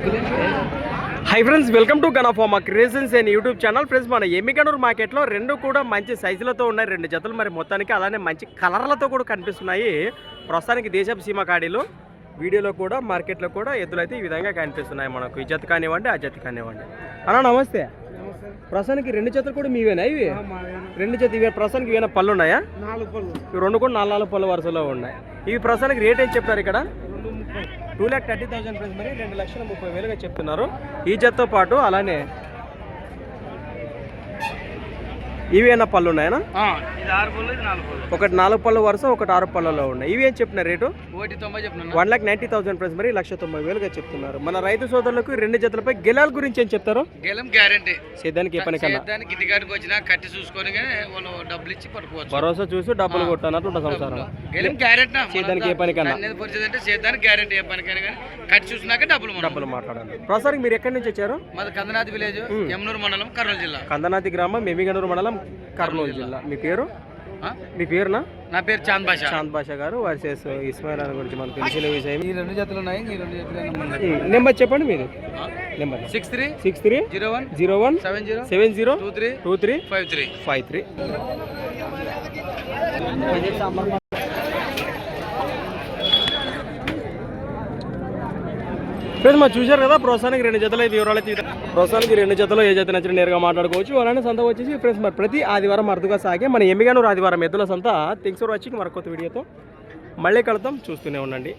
High friends, welcome to Gana pharma creations and YouTube channel. Friends, మన ఎమ్మిగనూరు మార్కెట్లో రెండు కూడా మంచి సైజులతో ఉన్నాయి, రెండు జతలు మరి మొత్తానికి అలానే మంచి కలర్లతో కూడా కనిపిస్తున్నాయి. ప్రస్తుతానికి దేశపు సీమ కాడీలు వీడియోలో కూడా మార్కెట్లో కూడా ఎద్దులైతే ఈ విధంగా కనిపిస్తున్నాయి మనకు. ఈ జత కానివ్వండి, ఆ జత కానివ్వండి. అన్న నమస్తే. ప్రస్తుతానికి రెండు జతలు కూడా మీవేనా? ఇవి రెండు జత ఇవి ప్రస్తుతానికి ఇవేనా పళ్ళు ఉన్నాయా? 4 పళ్ళు. ఇవి రెండు కూడా 4 పళ్ళ వరుసలో ఉన్నాయి. ఇవి ప్రస్తుతానికి రేట్ ఏం చెప్తారు ఇక్కడ? 2,30,000 ఫ్రెండ్స్, మరి 2,30,000గా చెప్తున్నారు. ఈ జతతో పాటు అలానే ఇవేనా పళ్ళు ఉన్నాయనా? ఒకటి 4 పళ్ళు వరుస, ఒకటి 6 పళ్ళలో ఉన్నాయి. ఇవి ఏం చెప్పిన రేటు? 1,90,000 ఫ్రెండ్స్, మరి 1,90,000గా చెప్తున్నారు. మన రైతు సోదరులకు రెండు జతలపై గెలాల గురించి ఏం చెప్తారు? గెలం గ్యారెంటీ. సేద్యానికి ఏ పని కన్నా కట్టి చూసుకొని డబ్బులు ఇచ్చి పట్టుకోవచ్చు. భరోసా చూసి డబ్బులు కొట్టనట్టు ఉంటుంది సంసారం. గెలం గ్యారెంటీ. సేద్యానికి ఏ పని కన్నా సేద్యానికి గ్యారెంటీ. ఏ పనికైనా కానీ కట్టి చూసినాక డబ్బులు మాట్లాడాలి. ప్రస్తుతానికి మీరు ఎక్కడి నుంచి వచ్చారు? మాది కందనాథి విలేజ్, యమునూరు మండలం, కర్నూలు జిల్లా. కందనాథి గ్రామం, ఎమ్మిగనూరు మండలం, కర్నూలు జిల్లా. మీ పేరు? మీ పేరునా? నా పేరు చాంద్ బాషా. చాంద్ బాషా గారు వర్సెస్ ఇస్మాయిల్ అని గురించి మనకు తెలిసిన విషయం. ఈ రెండు జతలు ఉన్నాయి. ఈ రెండు జతలు నెంబర్ చెప్పండి మీరు. నెంబర్ 63 01 70 23 53. ఫ్రెండ్స్, మనం చూశారు కదా, ప్రోత్సాహానికి రెండు జతలు అయితే వివరాలు అయితే ప్రోత్సాహానికి రెండు జతలో ఏ జత నచ్చిన నేరుగా మాట్లాడుకోవచ్చు. అలానే సంత వచ్చేసి ఫ్రెండ్స్ మరి ప్రతి ఆదివారం అరుదుగా సాగే మన ఎమ్మిగనూరు ఆదివారం ఎద్దుల సంత. Thanks for watching. మరొక కొత్త వీడియోతో మళ్ళీ కలుద్దాం, చూస్తూనే ఉండండి.